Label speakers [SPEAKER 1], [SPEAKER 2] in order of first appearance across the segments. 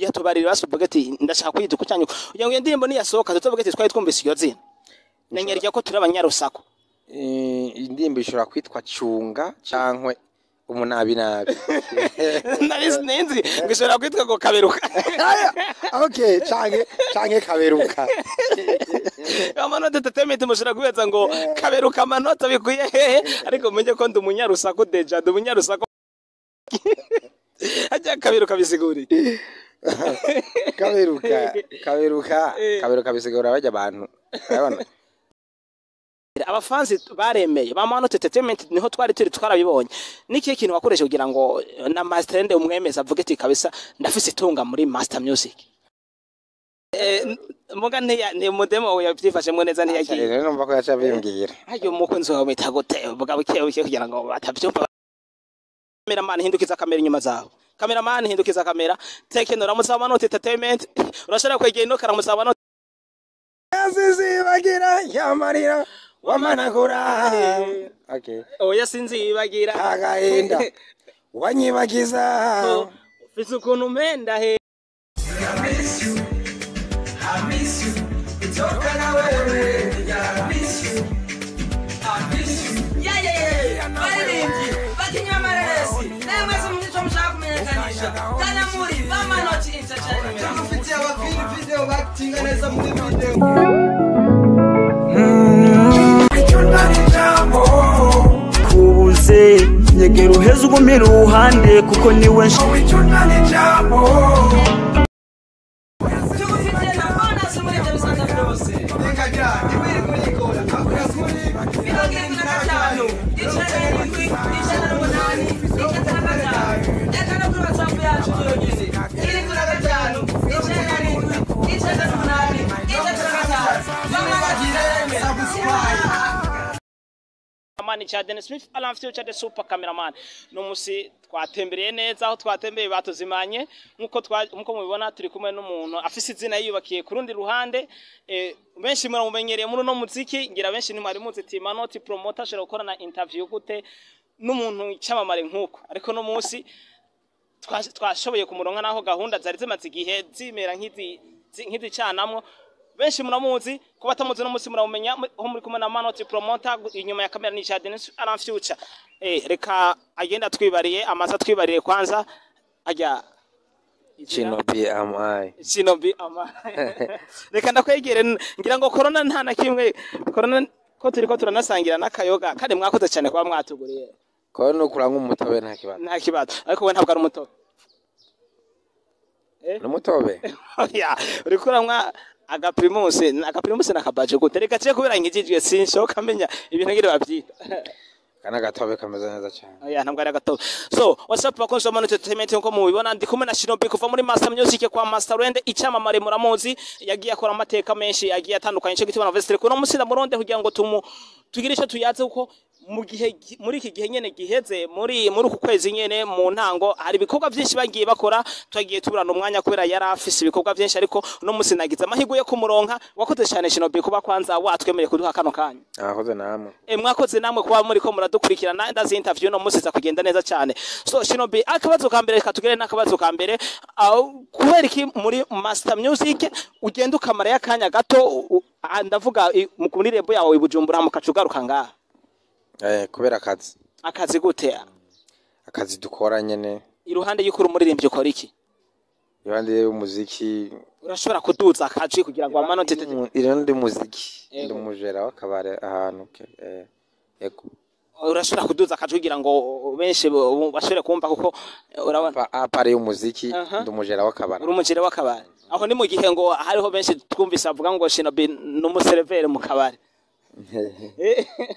[SPEAKER 1] yatubarira basuvuga ati ndashaka kwita ku cyanyu kugira ngo iyo ndirimbo niyasohoka tuvuga ati twari twumvise iyo zina nanyerya ko turi abanyarusako
[SPEAKER 2] indirimbo ishobora kwitwa cunga cankwe umunabi nabi
[SPEAKER 1] narizinzi ngishobora kwitwa ngo kaberuka
[SPEAKER 2] okay canke kaberuka
[SPEAKER 1] amanota entertainment mushobora kubeza ngo kaberuka amanota bikuye hehe ariko menye ko ndi umunyarusako deja ndi umunyarusako ajya kaberuka bisiguri
[SPEAKER 2] kaberuka bisigura bajya abantu urabona
[SPEAKER 1] abafansi baremeye ba Manota Entertainment niho twari turi twarabibonye niki kintu wakoresha kugira ngo na Master Nde umwemeza avuge ati kabisa ndafise itunga muri Master Music muga ni mudemo yabyifashemwe neza ntiyagiye
[SPEAKER 2] rero numva ko yacha bimbwira
[SPEAKER 1] ayo mukunzi wawe mita gute uvuga buke kugira ngo batabyumva cameraman hindukiza kamera inyuma zawe cameraman hindukiza kamera tekeno ramusaba Manota Entertainment urashaka kwegera no karamusaba Manota
[SPEAKER 2] yazizi bagira yamarira wamanagura okay
[SPEAKER 1] oya sinzi bagira
[SPEAKER 2] agahinda wanyibagiza
[SPEAKER 1] ufise ukuntu menda he
[SPEAKER 3] I miss you itoka na wewe I miss you yeah baririmbyi bakinywa amareresi namwe zimwico mushaka kumenyekanisha kana muri bamanoti entertainment mufite abafili video bakitinga neza muri video
[SPEAKER 4] kubuze nyegera uheze ugumira uruhande kuko niwe
[SPEAKER 1] Mani cha Dennis Smith alamfite cha the super cameraman no musi twatembereye neza aho twatembeye batuzimanye nkuko mubibona turi kumwe n'umuntu afise izina yiyubakiye ku rundi ruhande benshi muramumenyereye muri no muziki ngira benshi nimari muzi ati Manota promoter ashobora gukora na interview gute n'umuntu cyamamare nkuko ariko no musi twashoboye kumuronka naho gahunda zari zimaze igihe zimera nk'izi canamwo benshi muramuzi ko batamuzi no musi muramumenya ho muri kumwe na Manota promoter inyuma ya kamera ni Dennis Future reka agenda twibariye amaza twibariye kwanza ajya
[SPEAKER 2] Shinobi amai
[SPEAKER 1] reka ndakwegere ngira ngo corona nta na kimwe corona ko turiko turanasangira n'akayoga kandi mwakoze cyane kuba mwatuguriye
[SPEAKER 2] ko no kuranga umutobe nta kibazo
[SPEAKER 1] ariko we ntabwo ari umutobe
[SPEAKER 2] n'umutobe
[SPEAKER 1] ya uri kuramwa agaprimus nakabaje gutereka cye kubera ngijijwe sinshoka menya ibintu ngire babyita
[SPEAKER 2] kana gatobe kameze neza cyane
[SPEAKER 1] oya ntabwo ari agatobe so what's up bakonje Manota Entertainment nko mubibona ndi kumwe na Shinobi kuva muri Master Music kwa Master Rende icyamamare muramuzi yagiye akora amateka menshi yagiye atandukanye cyo gituma na Vestre kuno musida muronde kugira ngo tugire icyo tuyaze uko muri iki gihe nyene giheze muri uku kwezi nyene mu ntango hari ibikorwa byinshi bagiye bakora twagiye tuburana umwanya kubera yari afise ibikorwa byinshi ariko no musi nagize amahirwe yo kumuronka wakoze cyane Shinobi kuba kwanza watwemereye kuduha kano kanya
[SPEAKER 2] akoze namwe
[SPEAKER 1] mwakoze namwe kuba muri ko muradukurikirana ndazi interview no musiza kugenda neza cyane so Shinobi akabazo ka mbere katugere n'akabazo ka mbere kubera iki muri Master Music ugenda ukamara yakanya gato ndavuga muri rebo yawe Bujumbura mukacugaruka ngaha
[SPEAKER 2] kubera
[SPEAKER 1] akazi gute
[SPEAKER 2] akazi dukora nyene
[SPEAKER 1] iruhande y'ukuri umuririmbyi ukora iki
[SPEAKER 2] iruhande y'umuziki
[SPEAKER 1] urashobora kuduza akaji kugira ngo Manota
[SPEAKER 2] iruhande muziki ndi mujera wakabare ahantu yego
[SPEAKER 1] urashobora kuduza akaji kugira ngo benshi bashobore kumva kuko urabona
[SPEAKER 2] apare y'umuziki ndi mujera wakabare
[SPEAKER 1] uri umujera wakabare aho ni mu gihe ngo hariho benshi twumvise avuga ngo Shinobi n'umuservere mu kabare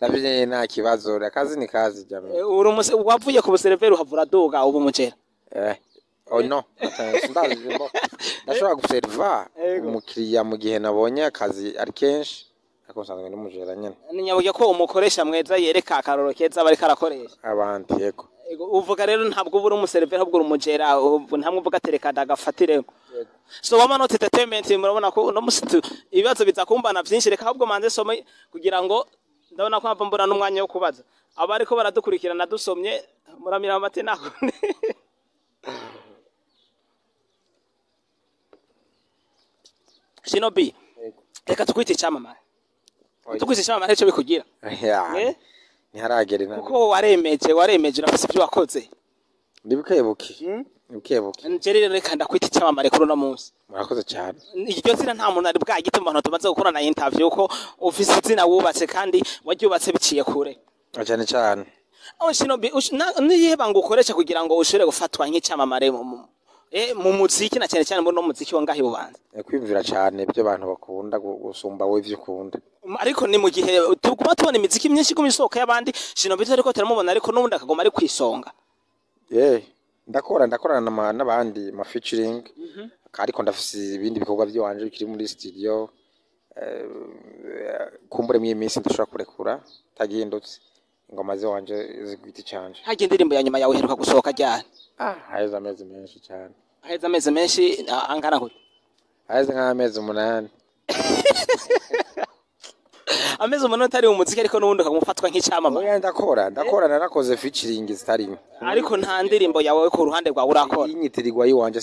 [SPEAKER 2] nabije nta kibazo akazi ni kazi jamwe
[SPEAKER 1] wavuye ku buservere uhavura doga ubu mujera
[SPEAKER 2] no ndashobora guserva umukiriya mu gihe nabonye akazi ari kenshi ariko usanzwe n'umujera nyene
[SPEAKER 1] ninyabuye ko umukoresha mweza yereka akaroro keza bari karakoresha
[SPEAKER 2] abantu yego
[SPEAKER 1] uvuga rero ntabwo buri umuservere ahubwo umujera ntamwe uvuga tereka ndagafatire so Manota Entertainment murabona ko no musitu ibibazo biza kumbana byinshi reka ahubwo manze some kugira ngo ndabona ko hava mbura n'umwanya wo kubaza aba ariko baradukurikirana dusomye muramira amate nako Shinobi reka tukwite icyamamare tukwite icyamamare cyo bikugira
[SPEAKER 2] ntiharagera inama
[SPEAKER 1] kuko waremeje urafise ibyo wakoze
[SPEAKER 2] nibukebuke
[SPEAKER 1] nje rero reka ndakwita icyamamare kuri uno munsi
[SPEAKER 2] murakoze cyane
[SPEAKER 1] iryo zina nta muntu ari bwagituma abantu tumaze gukorana interview ko ufise izina wubatse kandi waryubatse biciye kure
[SPEAKER 2] cyane cyane
[SPEAKER 1] Shinobi niyihe banga ukoresha kugira ngo ushobore gufatwa nk'icyamamare mu muziki na cyane cyane muri no muziki wangahe bubanza
[SPEAKER 2] kwimvira cyane ibyo abantu bakunda gusumba wowe ibyo ukunda
[SPEAKER 1] ariko ni mu gihe tuguma tubona imiziki myinshi ku misoko y'abandi Shinobi ariko turamubona ariko n'ubundi akagoma ari kwisonga
[SPEAKER 2] ndakorana n'abandi ma featuring ariko ndafise ibindi bikorwa by'iwanje bikiri muri studio kumbure mu iminsi ndashobora kurekura tagihindutse ingoma ziwanje zigwiti cyane
[SPEAKER 1] hagiye indirimbo ya nyuma yawe heruka gusohoka ryari
[SPEAKER 2] haheze amezi menshi cyane
[SPEAKER 1] haheze amezi menshi angana gute
[SPEAKER 2] haheze nk'amezi 8
[SPEAKER 1] amezi 8 utari mu muziki ariko n'ubundi ukamufatwa nk'icyamamare
[SPEAKER 2] ndakora narakoze featuring zitari
[SPEAKER 1] ariko nta ndirimbo yawe ku ruhande rwawe urakora
[SPEAKER 2] inyitirirwa yiwanje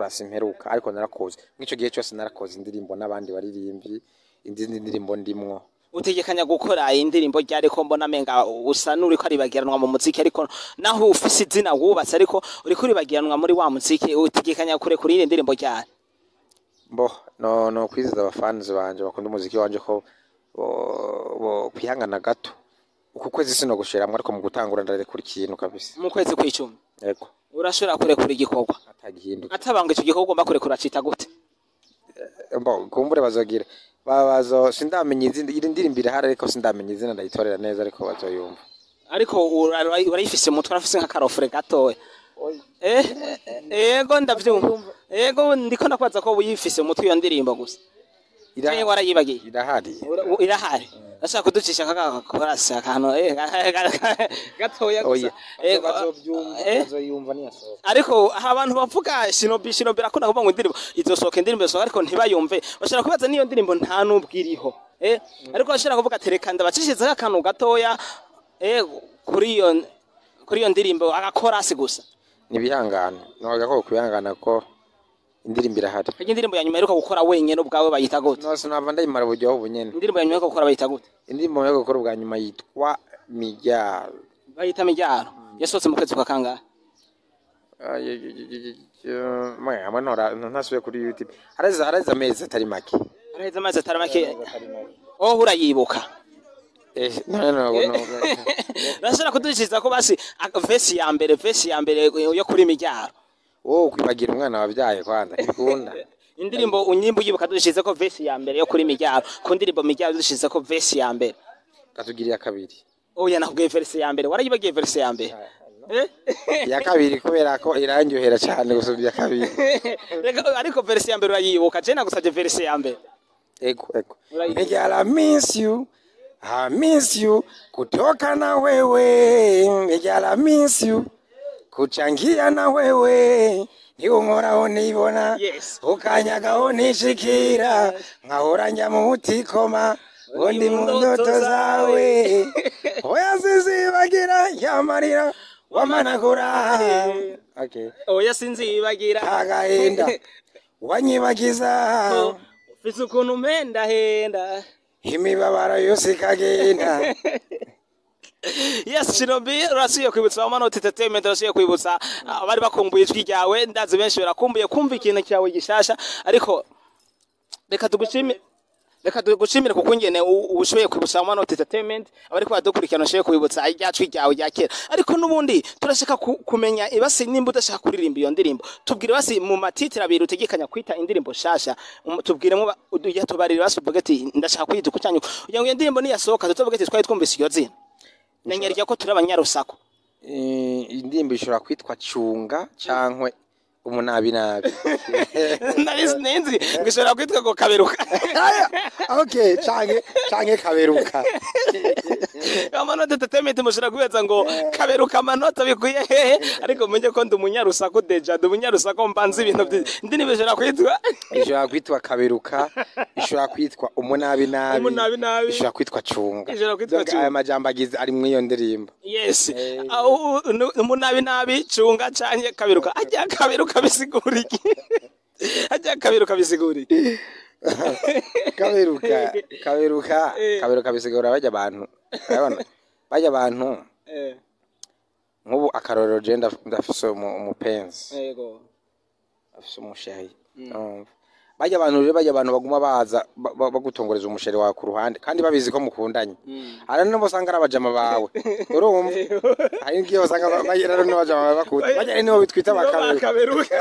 [SPEAKER 2] simperuka ariko narakoze nk'icyo gihe cyose narakoze indirimbo n'abandi baririmbyi indi ndirimbo ndimwo
[SPEAKER 1] utegekanya gukora indirimbo ryari ko mbona menga usa nuri ko aribagiranwa mu muziki ariko naho ufise izina wubatse ariko uri kuribagiranwa muri wa muziki utegekanya kure kuri indirimbo ryari
[SPEAKER 2] no kwiziza abafans banje bakunda umuziki wanje ko bo kwihangana gato uku kwezi sino gushiramwe ariko mu gutangura ndarekura ikintu kabisa
[SPEAKER 1] mu kwezi kw'icumi
[SPEAKER 2] yego
[SPEAKER 1] urashobora kurekura igikorwa
[SPEAKER 2] atagihinduka
[SPEAKER 1] atabanga icyo gikorwa ugomba kurekura cita gute
[SPEAKER 2] kumbure bazogira babazo sindamenye izindi ndirimbo irahari ariko sindamenye izina ndayitorera neza ariko bazoyumva
[SPEAKER 1] ariko urayifise mutwe urafise nka karofure gatoya yego ndavyumva yego ndiko ndakwaza ko uyifise mutwe iyo ndirimbo gusa warayibagiye irahari ashaka kuducisha kakakorasa akantu gatoya gusa
[SPEAKER 2] bazoyumva niyasohoka
[SPEAKER 1] ariko abantu bavuga Shinobi akunda kuvuga ngo indirimbo izosohoka indirimbo isohoka ariko ntibayumve bashaka kubaza niyo ndirimbo nta nubwiriho ariko bashaka kuvuga tereka ndabacishiriza akantu gatoya kuri iyo ndirimbo agakorasi gusa
[SPEAKER 2] nibihangana noga ko kwihangana ko indirimbo irahari
[SPEAKER 1] indirimbo ya nyuma iruka gukora wenyene ubwawe bayita gute
[SPEAKER 2] nose nava ndayimara buryo bunyene
[SPEAKER 1] indirimbo ya nyuma yo gukora bayita gute
[SPEAKER 2] indirimbo yo gukora ubwa nyuma yitwa Mijyaro
[SPEAKER 1] bayita Mijyaro yasohotse mu kwezi kwa kangahe
[SPEAKER 2] ntasubiye kuri YouTube hareza amezi atari make
[SPEAKER 1] urayibuka nashobora kudushyiza ko basi vesi ya mbere yo kuri Mijyaro
[SPEAKER 2] kwibagira umwana wabyaye kwanza ntibikunda
[SPEAKER 1] indirimbo unyimba uyibuka dushize ko vesi ya mbere yo kuri Mijyaro ku ndirimbo Mijyaro dushize ko vesi ya mbere
[SPEAKER 2] katugiriye kabiri
[SPEAKER 1] oya nakubwiye verse ya mbere warayibagiye verse ya mbere
[SPEAKER 2] ya kabiri kubera ko irangyohera cyane gusubya kabiri
[SPEAKER 1] ariko verse ya mbere urayibuka je nagusabye verse ya mbere
[SPEAKER 2] ego Mijyaro I miss you kutoka na wewe Mijyaro I miss you kuchangia na wewe niungoraho nibona ukanyagaho nishikira nkahoranya mu mutikoma undi mu ndoto zawe oya sinzibagira yamarira wamanagura
[SPEAKER 1] oya sinzibagira
[SPEAKER 2] agahinda wanyibagiza
[SPEAKER 1] ufise ukuntu umpendahenda
[SPEAKER 2] imibabaro yose ikagenda
[SPEAKER 1] Yes, Shinobi rasiye kwibutsa Amanota Entertainment rasiye kwibutsa abari bakumbuye ijwi ryawe ndazi benshi barakumbuye kumva ikintu cyawe gishasha ariko reka tugushimire kuko ngene ubushoboye kwibutsa Amanota Entertainment abari kwadukurikirana ushoboye kwibutsa iryacwi ryawe rya kera ariko nubundi turashaka kumenya ibase nimba udashaka kuririmba iyo ndirimbo tubwire basi mu matitira abiri utegekanya kwita indirimbo shasha tubwiremo yatubarira basi uvuga ati ndashaka kwita kucyanyu kugira ngo iyo ndirimbo niyasohoka tuvuge ati twari twumvise iyo zina Nengerya ko turi abanyarusako
[SPEAKER 2] indirimbo ishobora kwitwa Cunga cankwe umunabi
[SPEAKER 1] Nenzi ngishobora kwitwa ngo Kaberuka
[SPEAKER 2] Okay canke Kaberuka
[SPEAKER 1] Amanota Entertainment mushobora kubeza ngo Kaberuka amanota bikuye hehe ariko menye ko ndi umunyarusako deja ndi umunyarusako mbanze ibintu indirimbo ishobora
[SPEAKER 2] kwitwa Kaberuka ishobora kwitwa umunabi ishobora kwitwa Cunga aya majambo agize ari mu iyo ndirimbo
[SPEAKER 1] yes umunabi Cunga canke Kaberuka ajya Kaberuka bisigura iki ajya kaberuka bisiguri
[SPEAKER 2] kaberuka bisigura bajya abantu urabona bajya abantu nk'ubu akarorero je ndafise umupenzi
[SPEAKER 1] yego
[SPEAKER 2] afise umusheri bajya abantu baguma baza bagutongoreza umusheri wawe ku ruhande kandi babizi ko mukundanye hari no basanga arabajama bawe urumva hari ngiye basanga bagera no bajama bawe bakuta bajya niho bitwita bakaberuka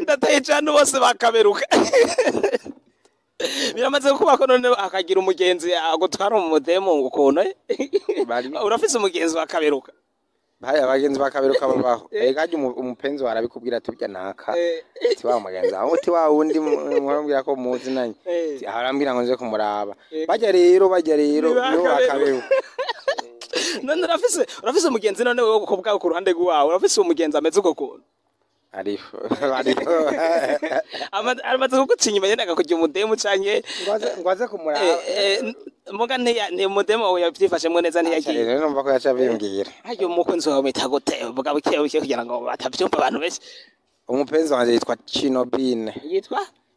[SPEAKER 1] ndataye cyane bose bakaberuka biramaze kuba ko none akagira umugenzi agutwara mu mudemo ukuntu urafise umugenzi wakaberuka
[SPEAKER 2] baya abagenzi bakaberuka babaho gaje umupenzi warabikubwira ati burya naka ati wa mugenzi aho uti wa wundi mwambwira ko muzi nanye arambwira ngo nze kumuraba bajya rero no bakaberuka
[SPEAKER 1] none urafise umugenzi none wewe ukobwa ku ruhande rwawe urafise umugenzi ameze uko kuntu
[SPEAKER 2] ariko
[SPEAKER 1] amaze kugucinya inyuma akakujya umudemu canke
[SPEAKER 2] ngwaze kumuraba
[SPEAKER 1] muga ni umudemu wawe yavyifashemwe neza ntiyagiye
[SPEAKER 2] rero numva ko yaca bimbwira
[SPEAKER 1] ayo mukunzi wawe mita gute vuga buke kugira ngo batavyumva abantu benshi
[SPEAKER 2] umupenzi wanje yitwa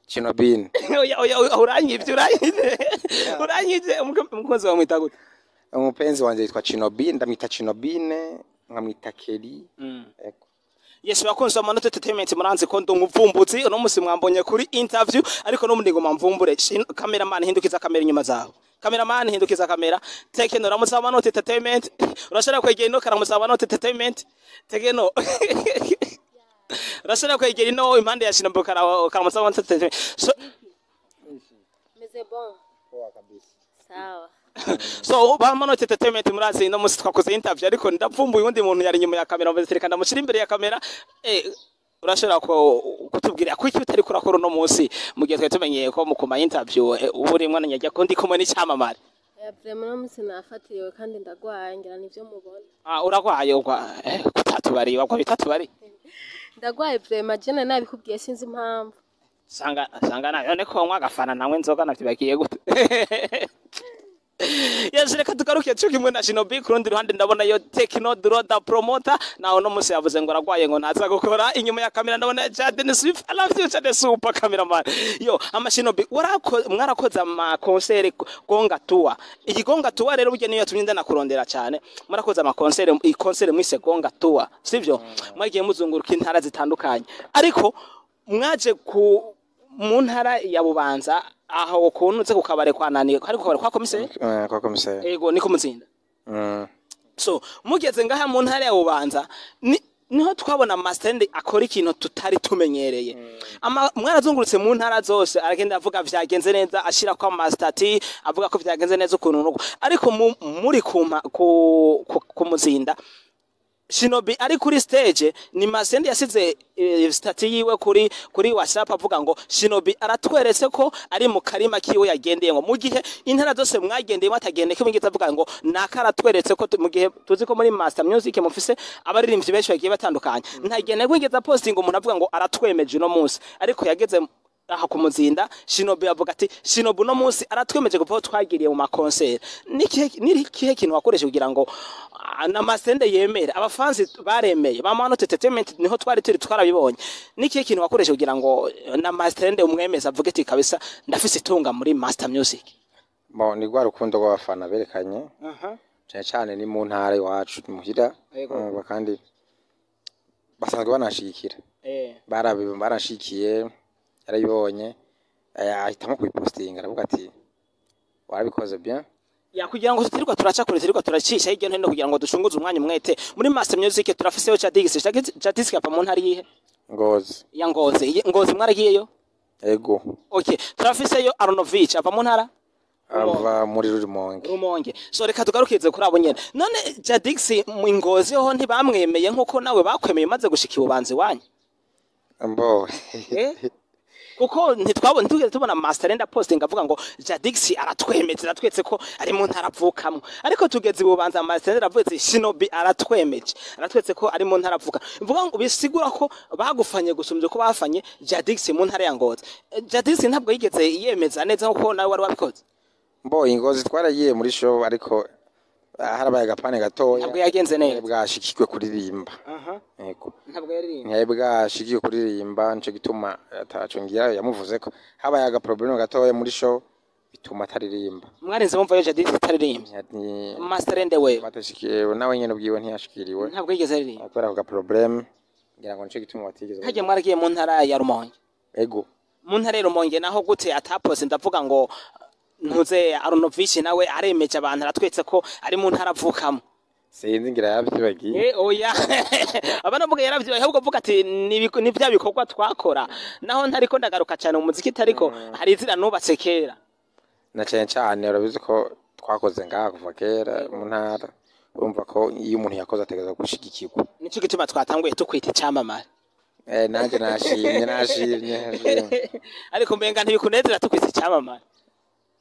[SPEAKER 2] Chinobine
[SPEAKER 1] oya uranyivye umukunzi wawe mita gute
[SPEAKER 2] umupenzi wanje yitwa Chinobine ndamwita Chinobine nkamwita Kelly
[SPEAKER 1] Yes, bakunze amanota entertainment muranze ko ndo muvumbuzi no musi mwambonye kuri interview ariko no mundingo mamvumbure cameraman hindukiza kamera inyuma zawe cameraman hindukiza kamera tekeno ramutsa amanota entertainment urashaka kwegera ino karamutsa amanota entertainment tekeno urashaka kwegera ino impande ya Shinombo karamutsa amanota entertainment
[SPEAKER 5] meze bon kabisa sawa
[SPEAKER 1] so bamanota entertainment murazi no musi twakoze interview ariko ndapfumbuye undi muntu yari nyuma ya kamera mvezereka ndamushira imbere ya kamera urashobora kutubwira ko iki utari kurakora no musi mu gihe twatumenyeye ko mu kuma interview uburi mwana nyajya ko ndi kumwe n'icyamamare
[SPEAKER 5] vraiment no musi nafatiriwe kandi ndagwaye ngira nivyo mubona
[SPEAKER 1] uragwaye kutatubari wagwa bitatubari
[SPEAKER 5] ndagwaye vraiment jene nabikubwiye sinzi impamvu
[SPEAKER 1] sanga nayo ne ko mwagafana nawe nzoga navyibagiye gute Yes, reka tugaruke cyo kimwe na Shinobi kurundi ruhande ndabona yo Tekno Droda promoter naho no musi yavuze ngo aragwaye ngo naza gukora inyuma ya kamera ndabona Jaden Swift I love you Jaden super cameraman yo amashinobi mwarakoze ama concert gonga tour iki gonga tour rero burya niyo yatumye ndana kurondera cyane mwarakoze ama concert mwise gonga tour sivyo mwagiye muzunguruka intara zitandukanye ariko mwaje ku mu ntara ya Bubanza aho ukuntu ze kukabare kwananiye ariko kabare kwa komiseri yego niko mutsinda so mugeze ngaha mu ntara ya Bubanza niho twabona master akora ikintu tutari tumenyereye mwarazungurutse mu ntara zose aragenda avuga vyagenze neza ashira kwa master avuga ko vyagenze neza ukuntu nuko ariko muri ku muzinda Shinobi ari kuri stage ni Masende yasize stati yiwe kuri WhatsApp avuga ngo Shinobi aratweretse ko ari mu karima kiwe yagendeye ngo mu gihe intara zose mwagendeye batagende ko bingita avuga ngo nakaratweretse ko mu gihe tuzi ko muri Master Music mufise abaririmbyi benshi bagiye batandukanye ntagende kwigeza posting umuntu avuga ngo aratwemeje no munsi ariko yageze aha kumuzinda Shinobi avuga ati Shinobu no munsi aratwemeje kuva twagiriye mu makonsert nikihe kintu wakoresha kugira ngo na Masende yemera abafanzi baremeye bamanota entertainment niho twari twarabibonye nikihe kintu wakoresha kugira ngo na Masende umwemeza avuge ati kabisa ndafise itunga muri Master Music
[SPEAKER 2] ni gwa rukundo rw'abafana berekanye cyane ni mu ntara iwacu muhira kandi basanzwe banashikira barashikiye yarayibonye ahitamo kuyipostinga aravuga ati warabikoze bien
[SPEAKER 1] ya kugira ngo tutirwa turacisha hirya no hino kugira ngo dushunguze umwanya umwete muri Master Music turafiseho Jadix apa mu ntari yihe Ngozi mwaragiyeyo
[SPEAKER 2] ego
[SPEAKER 1] okay turafiseyo Arnovich apa mu ntara
[SPEAKER 2] ava muri Rumonge
[SPEAKER 1] so reka tugarukize kuri abo nyene none Jadix mu Ngozi ho ntibamwemeye nkuko nawe bakwemeye maze gushika Bubanza wanyu kuko ntitugeze tubona Master enda posting avuga ngo Jadix aratwemeje aratwetse ko ari mu ntara avukamo ariko tugeze Bubanza Master aravuze Shinobi aratwetse ko ari mu ntara avuka mvuga ngo bisigura ko bagufanye gusumvye ko bafanye Jadix mu ntara ya Ngozi Jadix ntabwo yigeze yemeza neza nko nawe wari wabikoze
[SPEAKER 2] Ingozi twaragiye muri show ariko harabaye agapane gatoya
[SPEAKER 1] ntabwo yagenze neza
[SPEAKER 2] bwashikirwe kuririmba yego
[SPEAKER 1] ntabwo yaririmba
[SPEAKER 2] ntiyaye bwashikiye kuririmba nico gituma ataco ngira yamuvuze ko habaye aga problem gatoya muri show bituma ataririmba
[SPEAKER 1] mwarinze mumva yo Jadith ataririmbye Master Ende we
[SPEAKER 2] batashikiye nawe nyene ubwiwe ntiyashikiriwe
[SPEAKER 1] ntabwo yigeze aririmba
[SPEAKER 2] akora ako problem ngira ngo nico gituma batigeze
[SPEAKER 1] haje mwaragiye mu ntara ya Rumonge
[SPEAKER 2] ego
[SPEAKER 1] mu ntara ya Rumonge naho gute atapose ndavuga ngo ntuze Aronovici nawe aremeje abantu aratwetse ko ari mu ntara avukamo
[SPEAKER 2] sinzi ngira yavyibagiye
[SPEAKER 1] oya abana vuga yaravyibagiye ahubwo vuga ati ni bya bikorwa twakora naho ntariko ndagaruka cyane mu muziki tariko hari izira nubatse kera
[SPEAKER 2] na cyane urabizi ko twakoze ngaha kuva kera mu ntara urumva ko iyo umuntu yakoze ategeza gushigikirwa
[SPEAKER 1] nico gituma twatanguye tukwita icyamamare
[SPEAKER 2] nanje nashimye
[SPEAKER 1] ariko mbenga ntibikunezera tukwita icyamamare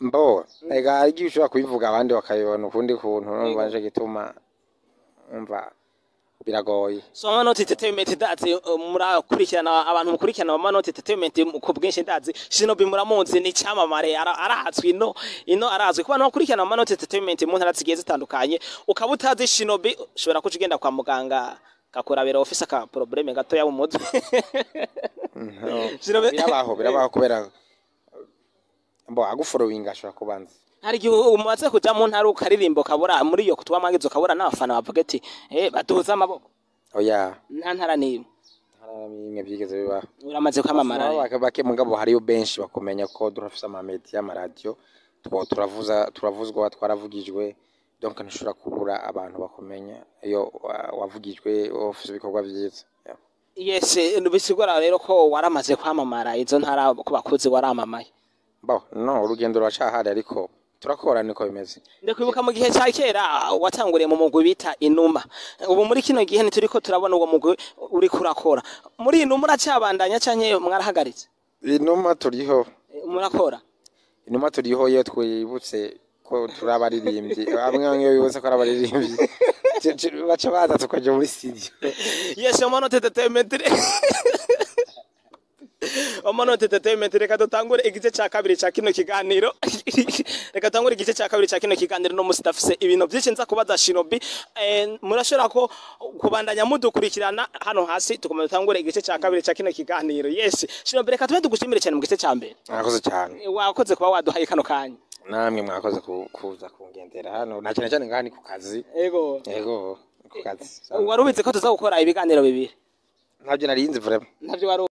[SPEAKER 2] mbo ega igihe ushobora kubivuga abandi bakayibona ukundi kuntu urumva nje gituma umva biragoye
[SPEAKER 1] so Manoti Entertainment ndazi murakurikirana abantu mukurikirana Manoti Entertainment ku bwinshi ndazi Shinobi muramunzi ni cyamamare arazwi ino arazwi kuba bakurikirana Manoti Entertainment mu ntara zigiye zitandukanye ukaba utazi Shinobi ushobora kugenda kwa muganga kakurabera office ka problem gato ya umutwe
[SPEAKER 2] birabaho kubera mbo agufollowinga ashobora kubanza
[SPEAKER 1] hari gihe umaze kuja mu ntara ukaririmbo kabura muri yo kutwa magizo kabura n'abafana bavuga ati baduza amaboko
[SPEAKER 2] oya
[SPEAKER 1] nta ntara nimwe
[SPEAKER 2] byigeze biba
[SPEAKER 1] uramaze kwamamara
[SPEAKER 2] bake mugabo hariyo benshi bakomenya ko durafise ama media ama radio turavuzwa twaravugijwe donc ntushobora kubura abantu bakomenya iyo wavugijwe ofise ibikorwa byiza
[SPEAKER 1] yes bisigura rero ko waramaze kwamamara izo ntara ko bakuze waramamaye
[SPEAKER 2] no urugendo rwacahari ariko turakora niko bimeze
[SPEAKER 1] ndakwibuka mu gihe cya kera watanguriye mu mugwi bita Inuma ubu muri kino gihe turiko turabona uwo mugwi uri kurakora muri Inuma uracyabandanya canke mwarahagaritse
[SPEAKER 2] Inuma turiho
[SPEAKER 1] murakora
[SPEAKER 2] Inuma turiho iyo twibutse ko turabaririmbyi bamwe bibutse ko arabaririmbyi baca baza tukaje muri studio
[SPEAKER 1] yes Manoti Entertainment Manoti Entertainment reka dutangure igice cya kabiri cya kino kiganiro no musitafise ibintu byinshi nza kubaza Shinobi murashobora ko kubandanya mudukurikirana hano hasi tukoma dutangure igice cya kabiri cya kino kiganiro yes Shinobi reka tube tugushimire cyane mu gice cya mbere
[SPEAKER 2] mwakoze cyane
[SPEAKER 1] wakoze kuba waduhaye kano kanya
[SPEAKER 2] namwe mwakoze kuza kungendera hano na cyane ngani ku kazi yego ku kazi
[SPEAKER 1] warubize ko tuza gukora ibiganiro bibiri
[SPEAKER 2] ntabyo narinzi vraiment
[SPEAKER 1] ntabyo